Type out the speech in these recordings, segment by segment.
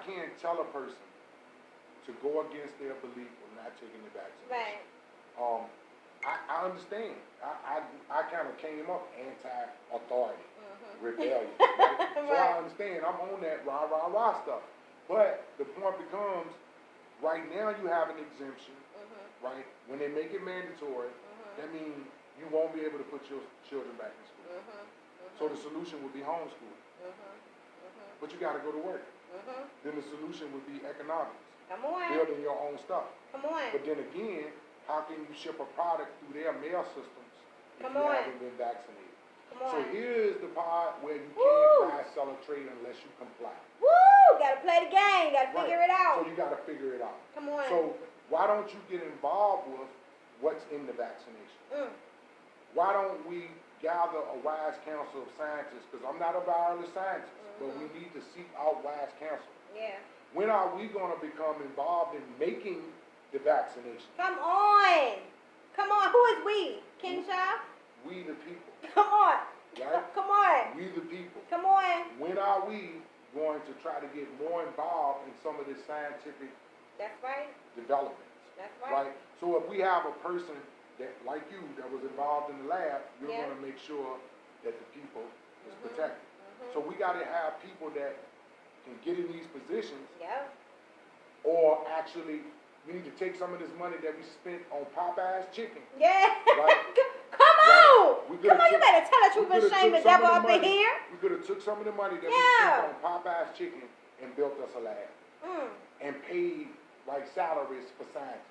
can't tell a person to go against their belief of not taking the vaccination. Right. I understand. I kind of came up anti-authority, rebellion. Right? So Right. I understand. I'm on that rah stuff. But the point becomes, right now you have an exemption, right? When they make it mandatory, that means you won't be able to put your children back in school. So the solution would be homeschooling. But you got to go to work. Then the solution would be economics. Come on. Building your own stuff. Come on. But then again, how can you ship a product through their mail systems if Come you on. haven't been vaccinated? Come on. So here's the part where you Woo. can't buy, sell, or trade unless you comply. Woo! Gotta play the game. Gotta Right. figure it out. So you got to figure it out. Come on. So why don't you get involved with what's in the vaccination? Why don't we gather a wise council of scientists? Because I'm not a virologist scientist, but we need to seek out wise counsel. Yeah. When are we going to become involved in making the vaccination? Come on. Come on. Who is we? King Sha? We the people. Come on. Right? Come on. We the people. Come on. When are we going to try to get more involved in some of this scientific That's right. developments? That's right. So if we have a person that, like you, that was involved in the lab, you're Yeah. going to make sure that the people is protected. So we got to have people that can get in these positions, Yeah. or actually we need to take some of this money that we spent on Popeye's chicken. Yeah. Right. Come on. We Come coulda on, you took- better tell us you've we been coulda shamed the took some devil of up the in money- here. We could have took some of the money that we Yeah. spent on Popeye's chicken and built us a lab and paid like salaries for scientists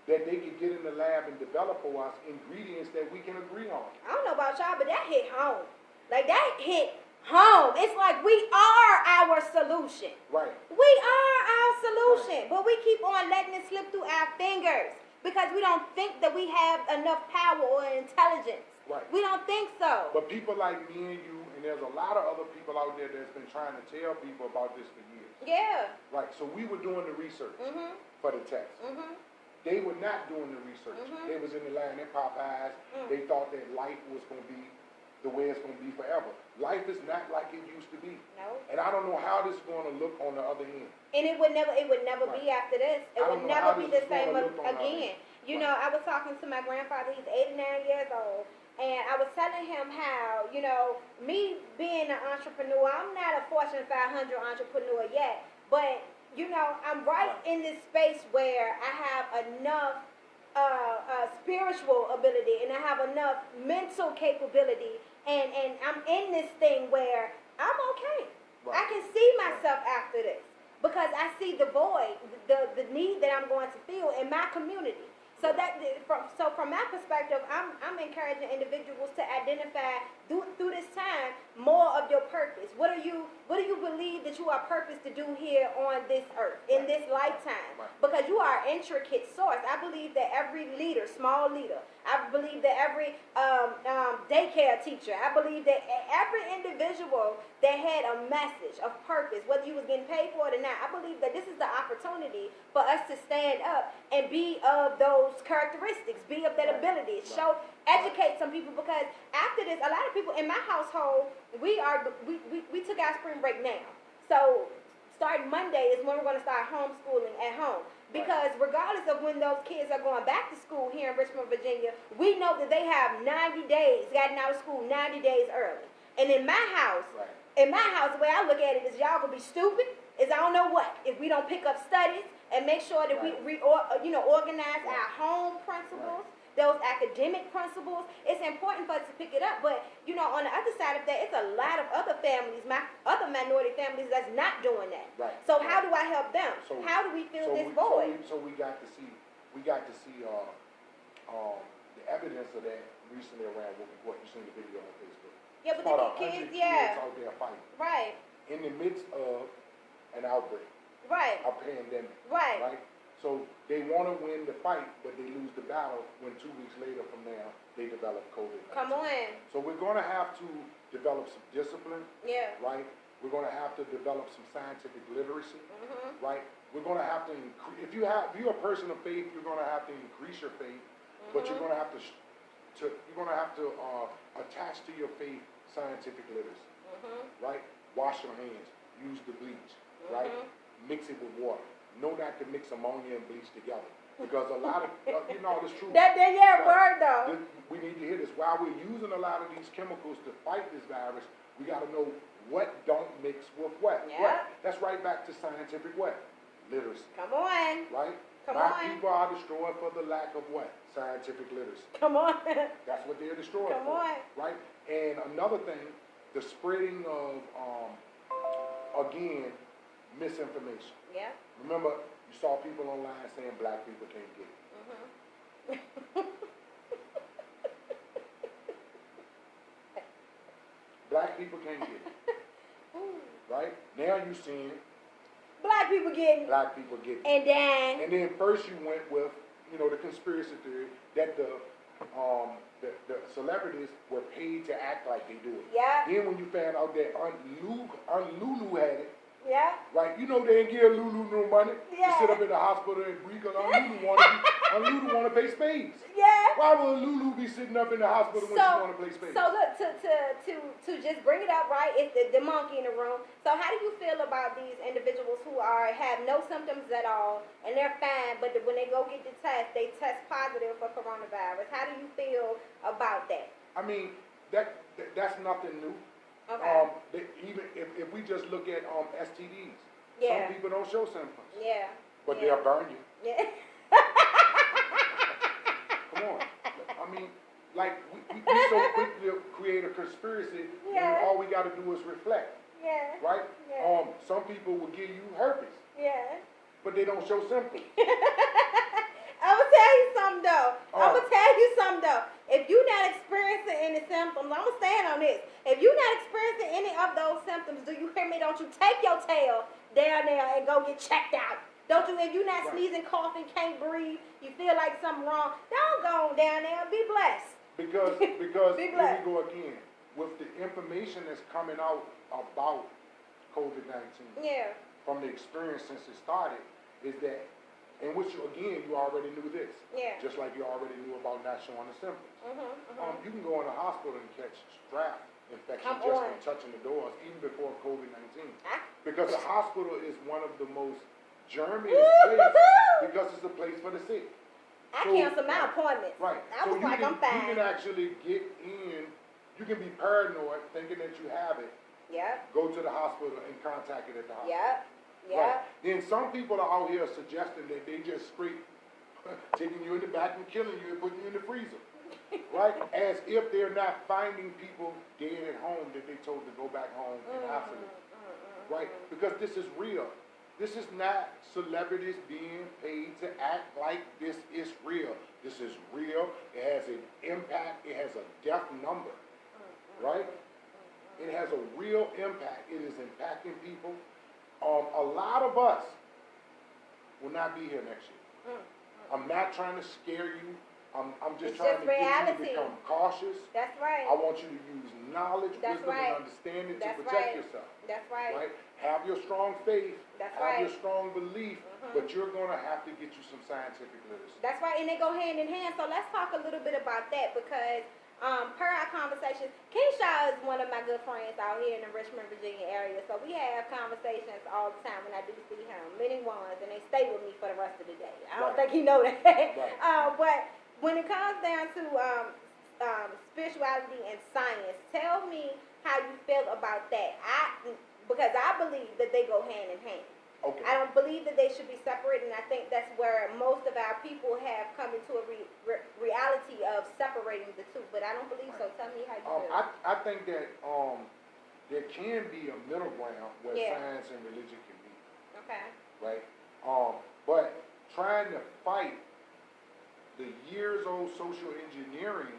that they could get in the lab and develop for us ingredients that we can agree on. I don't know about y'all, but that hit home. Like that hit home. It's like we are our solution. Right. We are our solution, but we keep on letting it slip through our fingers because we don't think that we have enough power or intelligence. Right. We don't think so. But people like me and you, and there's a lot of other people out there that's been trying to tell people about this for years. Yeah. Right. So we were doing the research for the test. They were not doing the research. They was in the line at Popeyes. They thought that life was going to be the way it's going to be forever. Life is not like it used to be. No. And I don't know how this is going to look on the other end. And it would never Right. be after this. It I would don't know never how be this the is gonna same look on the other again. end. You know, I was talking to my grandfather. He's 89 years old. And I was telling him how, you know, me being an entrepreneur, I'm not a Fortune 500 entrepreneur yet. But, you know, I'm right in this space where I have enough spiritual ability and I have enough mental capability. And I'm in this thing where I'm okay. Right. I can see myself after this because I see the void, the need that I'm going to feel in my community. So from my perspective, I'm encouraging individuals to identify through this time more of your purpose. What do you believe that you are purposed to do here on this earth in this lifetime? Right. Because you are an intricate source. I believe that every leader, small leader, I believe that every daycare teacher, I believe that every individual that had a message of purpose, whether you was getting paid for it or not, I believe that this is the opportunity for us to stand up and be of those characteristics, be of that ability, educate some people, because after this, a lot of people in my household, we took our spring break now. So starting Monday is when we're going to start homeschooling at home. Because regardless of when those kids are going back to school here in Richmond, Virginia, we know that they have 90 days, gotten out of school 90 days early. And in my house, the way I look at it is y'all gonna be stupid, is I don't know what, if we don't pick up studies and make sure that we organize our home principles, those academic principles. It's important for us to pick it up. But, you know, on the other side of that, it's a lot of other families, other minority families that's not doing that. Right. So how do I help them? How do we fill this void? So we got to see the evidence of that recently around what you seen the video on Facebook. Yeah, but About the 100 kids, kids out there fighting. Right. In the midst of an outbreak. Right. A pandemic. Right. So they want to win the fight, but they lose the battle when 2 weeks later from now they develop COVID-19. Come on. So we're going to have to develop some discipline. Yeah. Right. We're going to have to develop some scientific literacy. Right. We're going to have to increase. If you're a person of faith, you're going to have to increase your faith, but you're going to have to attach to your faith scientific literacy. Right. Wash your hands. Use the bleach. Right. mix it with water. Know not to mix ammonia and bleach together. Because a lot of, it's true. Word though. We need to hear this. While we're using a lot of these chemicals to fight this virus, we got to know what don't mix with what. Yeah. What? That's right back to scientific what? Literacy. Come on. Right? Come My on. people are destroyed for the lack of what? Scientific literacy. Come on. That's what they're destroyed Come for. on. Right? And another thing, the spreading of, again, misinformation. Yeah. Remember, you saw people online saying black people can't get it. Black people can't get it. Right? Now you seeing Black people getting it. black people get it. And then first you went with, the conspiracy theory that the celebrities were paid to act like they do it. Yeah. Then when you found out that Aunt Lulu had it, yeah. right? They didn't give Lulu no money Yeah. to sit up in the hospital and breathe because Aunt Lulu want to pay spades. Yeah. Why would Lulu be sitting up in the hospital when she want to play spades? So look, to just bring it up, right? It's the monkey in the room. So how do you feel about these individuals who have no symptoms at all and they're fine, but when they go get the test, they test positive for coronavirus? How do you feel about that? I mean, that's nothing new. Okay. Even if we just look at STDs, Yeah. some people don't show symptoms. Yeah. But Yeah. they'll burn you. Yeah. Come on. I mean, like, we so quick to create a conspiracy Yeah. when all we got to do is reflect, Yeah. right? Yeah. Some people will give you herpes, Yeah. but they don't show symptoms. I'm gonna tell you something though. If you're not experiencing any symptoms, I'm gonna stand on this. If you're not experiencing any of those symptoms, do you hear me? Don't you take your tail down there and go get checked out. Don't you? If you're not sneezing, coughing, can't breathe, you feel like something wrong, don't go on down there. Be blessed. Because Be here blessed. we go again. With the information that's coming out about COVID-19 Yeah. from the experience since it started, is that, and which you already knew this. Yeah. Just like you already knew about not showing the symptoms. You can go in the hospital and catch strep infection Come just on. from touching the doors, even before COVID-19. Ah. Because the hospital is one of the most germiest places, because it's a place for the sick. I So- canceled my appointments. Right. I was like, I'm fine. You can actually get in, you can be paranoid thinking that you have it, Yep. go to the hospital and contact it at the hospital. Yep. Yep. Right. Then some people are out here suggesting that they just straight taking you in the back and killing you and putting you in the freezer. Right? As if they're not finding people dead at home that they told to go back home and isolate. Right? Because this is real. This is not celebrities being paid to act like this is real. This is real. It has an impact. It has a death number. Right? It has a real impact. It is impacting people. A lot of us will not be here next year. I'm not trying to scare you. I'm just It's trying just to get you reality. to become cautious. That's right. I want you to use knowledge, That's wisdom, right. and understanding That's to protect right. yourself. That's right. Right? Have your strong faith. That's have right. your strong belief, but you're going to have to get you some scientific literacy. That's right, and they go hand in hand. So let's talk a little bit about that because per our conversations, King Sha is one of my good friends out here in the Richmond, Virginia area. So we have conversations all the time when I do see him, many ones, and they stay with me for the rest of the day. I don't think he know that. Right. But when it comes down to spirituality and science, tell me how you feel about that. Because I believe that they go hand in hand. Okay. I don't believe that they should be separated, and I think that's where most of our people have come into a reality of separating the two. But I don't believe so. Tell me how you feel. I think that there can be a middle ground where Yeah. science and religion can meet. Okay. Right? But trying to fight the years-old social engineering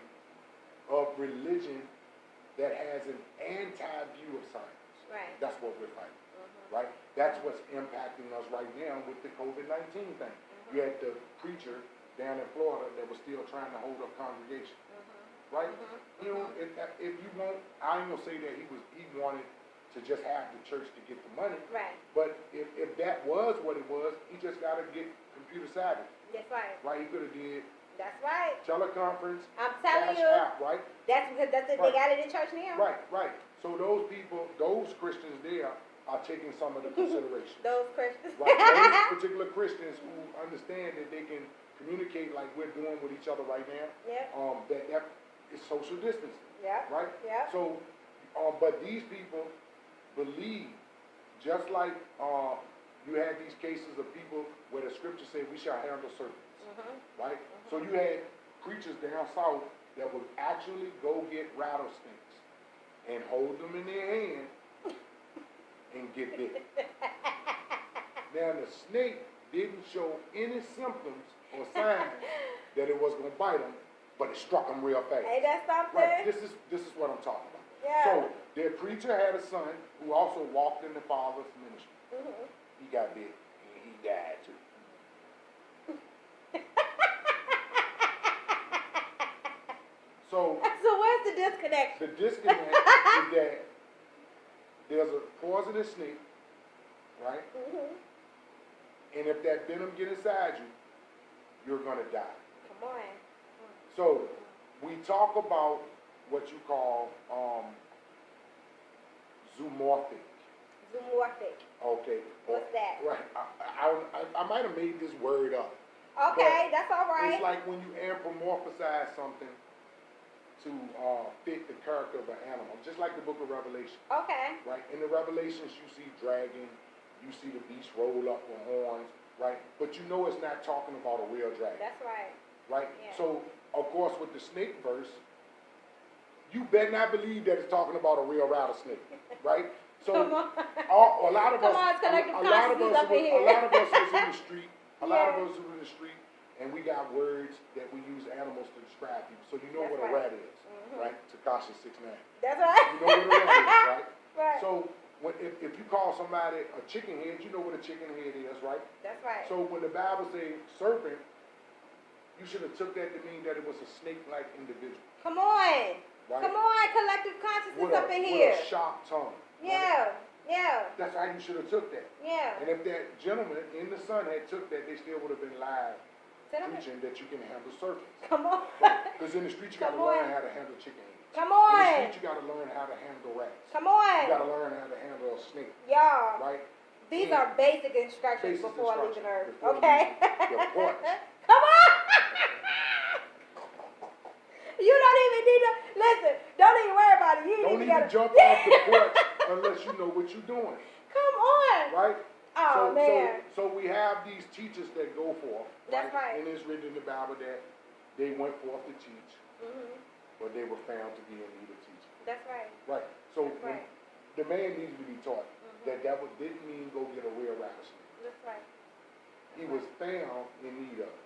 of religion that has an anti-view of science. Right. That's what we're fighting. Right? That's what's impacting us right now with the COVID-19 thing. You had the preacher down in Florida that was still trying to hold up congregation. Right? You know, if you want, I ain't gonna say that he wanted to just have the church to get the money. Right. But if that was what it was, he just gotta get computer savvy. That's right. Right? He could have did That's right. teleconference, I'm telling cash you. app, right? That's because they got it in church now. Right. So those people, those Christians there are taking some of the considerations. Those Christians. Right, those particular Christians who understand that they can communicate like we're doing with each other right now. Yeah. That is social distancing. Yeah. Right. Yeah. So, but these people believe, just like you had these cases of people where the scripture said we shall handle serpents. Right. So you had preachers down south that would actually go get rattlesnakes and hold them in their hand and get bit. Now the snake didn't show any symptoms or signs that it was going to bite them, but it struck them real fast. Ain't that something? Right. This is what I'm talking about. Yeah. So their preacher had a son who also walked in the father's ministry. He got bit and he died too. So where's the disconnection? the disconnect is that there's a poisonous snake, right? And if that venom get inside you, you're gonna die. Come on. So we talk about what you call zoomorphic. Zoomorphic. Okay. What's that? Right. I might have made this word up. Okay, that's all right. It's like when you anthropomorphize something to fit the character of an animal, just like the book of Revelation. Okay. Right? In the Revelations, you see dragon, you see the beast roll up with horns, right? But you know it's not talking about a real dragon. That's right. Right? Yeah. So, of course, with the snake verse, you better not believe that it's talking about a real rattlesnake, right? So, Come on. a lot of us, Come on, it's collective a lot of consciousness us, up in here. a lot of us was in the street. A lot of Yeah. us were in the street, and we got words that we use animals to describe people. So you know That's what a right. rat is, right? Tekashi 6ix9ine. That's right. You know what a rat is, right? Right. So if you call somebody a chicken head, you know what a chicken head is, right? That's right. So when the Bible says serpent, you should have took that to mean that it was a snake-like individual. Come on. Right? Come on, collective consciousness With up in here. With a sharp tongue. Yeah. Right? Yeah. That's how you should have took that. Yeah. And if that gentleman in the sun had took that, they still would have been live Gentlemen. preaching that you can handle serpents. Come on. Because in the street you got to Come on. learn how to handle chicken heads. Come In the on. street you got to learn how to handle rats. Come You on. got to learn how to handle a snake. Y'all. Right? These And are basic instructions basic before instructions leaving Earth. before Okay? leaving the porch. Come on! You don't even need to, listen, don't even worry about it. You Don't even even gotta, jump off the porch unless you know what you're doing. Come on! Right? Oh, man. So we have these teachers that go forth. That's right. And it's written in the Bible that they went forth to teach, but they were found to be in need of teaching. That's right. Right. So That's right. the man needed to be taught that didn't mean go get a real rattlesnake. That's right. He was found in need of it,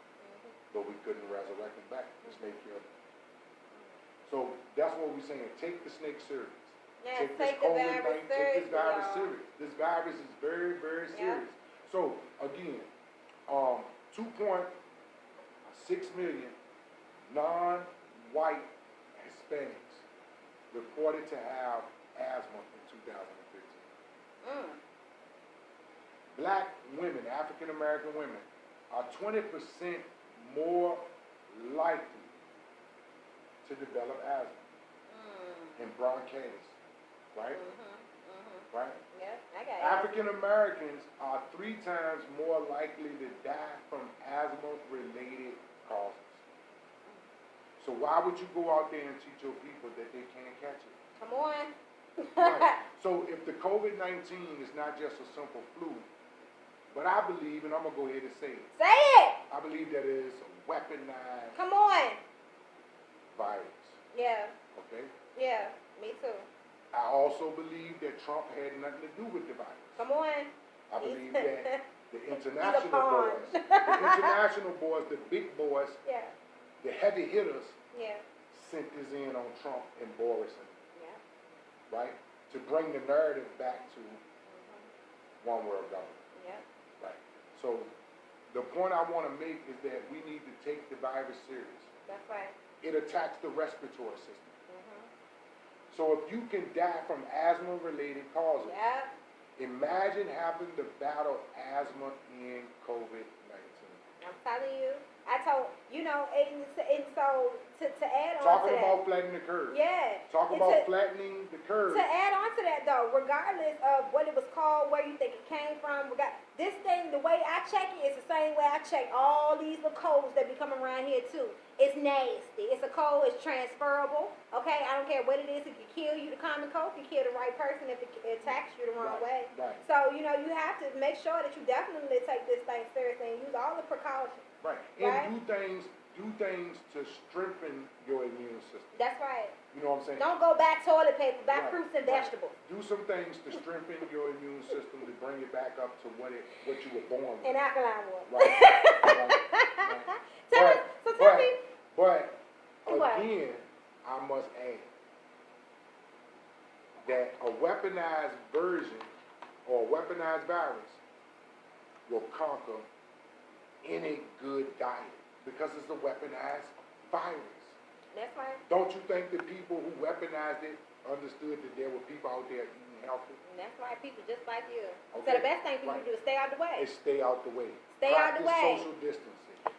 but we couldn't resurrect him back. The snake killed him. So that's what we're saying. Take the snake serious. Yeah, Take take this the virus COVID-19, take seriously, this virus y'all. serious. This virus is very, very Yeah. serious. So again, 2.6 million non-white Hispanics reported to have asthma in 2015. Black women, African American women, are 20% more likely to develop asthma and bronchitis, right? Right? Yeah, I got it. African Americans are 3 times more likely to die from asthma-related causes. So why would you go out there and teach your people that they can't catch it? Come on. Right. So if the COVID-19 is not just a simple flu, but I believe, and I'm going to go ahead and say it, Say it. I believe that it is a weaponized Come on. virus. Yeah. Okay? Yeah. Me too. I also believe that Trump had nothing to do with the virus. Come on. I believe that the He's a international pawn. boys, the big boys, Yeah. the heavy hitters, Yeah. sent this in on Trump and Boris, Yeah. right? To bring the narrative back to one world government. Yeah. Right. So the point I want to make is that we need to take the virus serious. That's right. It attacks the respiratory system. So if you can die from asthma-related causes, Yeah. imagine having to battle asthma in COVID-19. I'm telling you, I told, and so to add on Talking to that. about flattening the curve. Yeah. Talk about flattening the curve. To add on to that though, regardless of what it was called, where you think it came from, this thing, the way I check it is the same way I check all these little codes that be coming around here too. It's nasty. It's a code. It's transferable. Okay, I don't care what it is. It can kill you. The common cold can kill the right person if it attacks you the wrong way. Right. So you have to make sure that you definitely take this thing seriously and use all the precautions. Right. And do things to strengthen your immune system. That's right. You know what I'm saying? Don't go buy toilet paper. Buy fruits and Right. vegetables. Do some things to strengthen your immune system to bring it back up to what you were born with. And alkaline water. Right. Right. Tell me. But What? again, I must add that a weaponized version or a weaponized virus will conquer any good diet because it's a weaponized virus. That's right. Don't you think the people who weaponized it understood that there were people out there eating healthy? That's right, people just like you. Okay. So the best thing for you to do is stay out the way. And stay out the way. Stay out the Practice way. social distancing.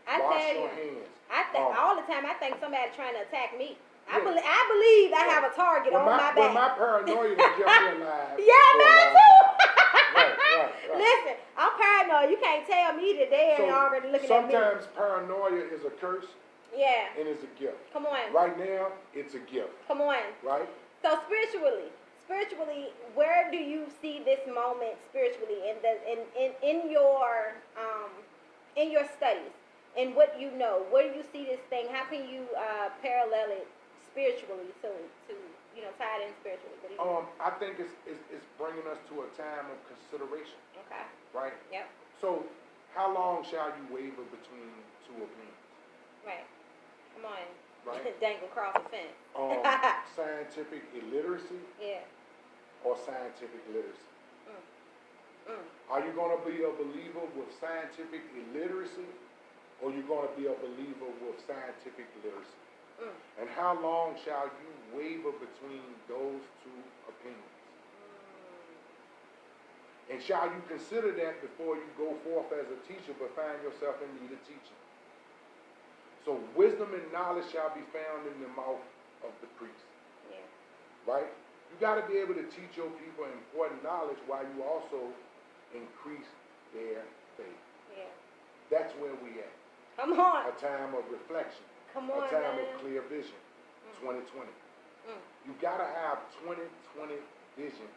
I Wash tell your you, hands. all the time I think somebody trying to attack me. I Yeah. believe I have a target on my back. When my paranoia kept me alive. Yeah, mine too. Right. Listen, I'm paranoid. You can't tell me that they ain't already looking at me. Sometimes paranoia is a curse Yeah. and it's a gift. Come on. Right now, it's a gift. Come on. Right? So spiritually, where do you see this moment spiritually in your studies and what you know? Where do you see this thing? How can you parallel it spiritually to tie it in spiritually? What do you I think it's bringing us to a time of consideration. Okay. Right? Yep. So, how long shall you waver between two opinions? Right. Come on. Right. Dangle across the fence. Scientific illiteracy Yeah. or scientific literacy? Mm. Are you going to be a believer with scientific illiteracy or are you going to be a believer with scientific literacy? Mm. And how long shall you waver between those two opinions? And shall you consider that before you go forth as a teacher but find yourself in need of teaching? So wisdom and knowledge shall be found in the mouth of the priest. Yeah. Right? You got to be able to teach your people important knowledge while you also increase their faith. Yeah. That's where we at. Come on. A time of reflection. Come on, a time man. of clear vision. 2020. Mm. You got to have 2020 vision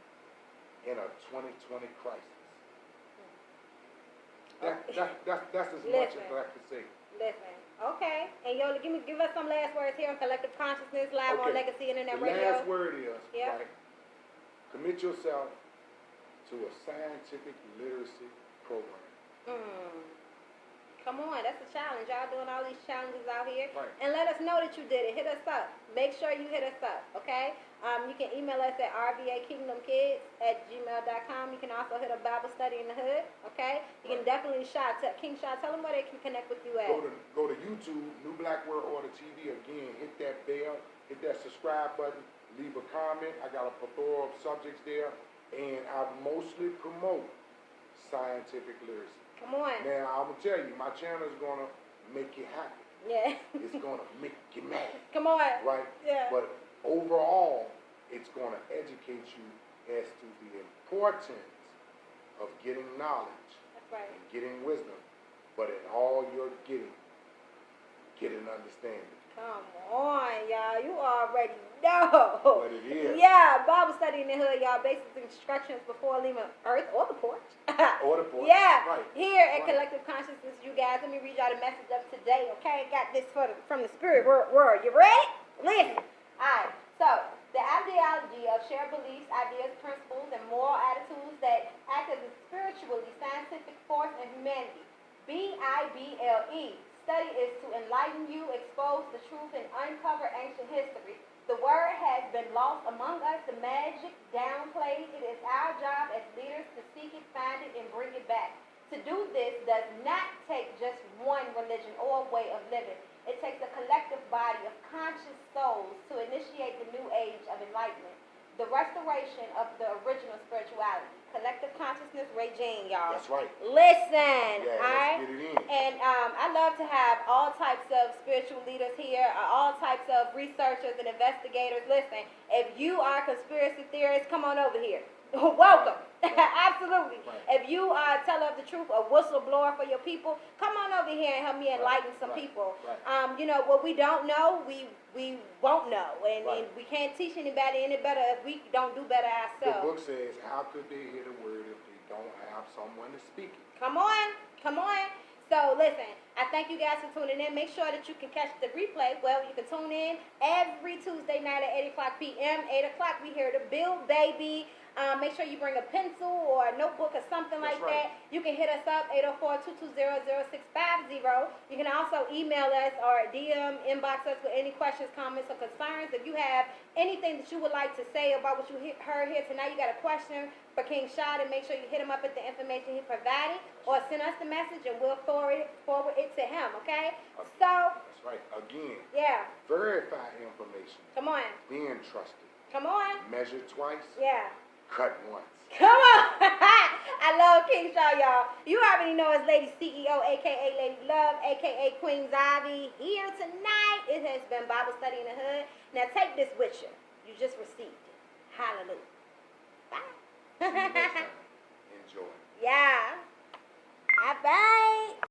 in a 2020 crisis. That's as much as I can say. Listen. Okay. And Yola, give us some last words here on Collective Consciousness live on Legacy Internet the Radio. last word is, right, commit yourself to a scientific literacy program. Come on, that's a challenge. Y'all doing all these challenges out here. Right. And let us know that you did it. Hit us up. Make sure you hit us up, okay? You can email us at rvakingdomkids@gmail.com. You can also hit a Bible study in the hood, okay? You can definitely King Sha, tell them where they can connect with you at. Go to YouTube, New Black World Order TV. Again, hit that bell, hit that subscribe button, leave a comment. I got a plethora of subjects there, and I mostly promote scientific literacy. Come on. Now, I'm going to tell you, my channel is going to make you happy. Yeah. It's going to make you mad. Come on. Right? Yeah. But overall, it's going to educate you as to the importance of getting knowledge. That's right. And getting wisdom. But in all you're getting, get an understanding. Come on, y'all. You already know. What it is. Yeah, Bible study in the hood, y'all. Basic instructions before leaving Earth or the porch. Or the porch. Yeah. Right. Here at Collective Consciousness, you guys. Let me read y'all the message of today, okay? Got this from the spirit world. You ready? Listen. All right. So, the ideology of shared beliefs, ideas, principles, and moral attitudes that act as a spiritually scientific force in humanity. BIBLE. Study is to enlighten you, expose the truth, and uncover ancient history. The word has been lost among us, the magic downplayed. It is our job as leaders to seek it, find it, and bring it back. To do this does not take just one religion or way of living. It takes a collective body of conscious souls to initiate the new age of enlightenment, the restoration of the original spirituality. Collective Consciousness, Ray Jane, y'all. That's right. Listen, Yeah, all right? let's get it in. And I love to have all types of spiritual leaders here, all types of researchers and investigators. Listen, if you are a conspiracy theorist, come on over here. Welcome. Right. Absolutely. Right. If you are a teller of the truth, a whistleblower for your people, come on over here and help me enlighten some people. Right. You know, what we don't know, we won't know. And we can't teach anybody any better if we don't do better The ourselves. book says, how could they hear the word if they don't have someone to speak it? Come on. Come on. So listen, I thank you guys for tuning in. Make sure that you can catch the replay. Well, you can tune in every Tuesday night at 8 o'clock p.m. 8 o'clock, we here to build, baby. Make sure you bring a pencil or a notebook or something like that. You can hit us up, 804-220-0650. You can also email us or DM, inbox us with any questions, comments, or concerns. If you have anything that you would like to say about what you heard here tonight, you got a question for King Sha, then make sure you hit him up at the information he provided, or send us the message and we'll forward it to him, okay? So, that's right. Again, yeah. verify information. Come on. Being trusted. Come on. Measure twice. Yeah. Cut once. Come on. I love King Sha, y'all. You already know it's Lady CEO, a.k.a. Lady Love, a.k.a. Queen Ivy. Here tonight, it has been Bible Study in the Hood. Now take this with you. You just received it. Hallelujah. Bye.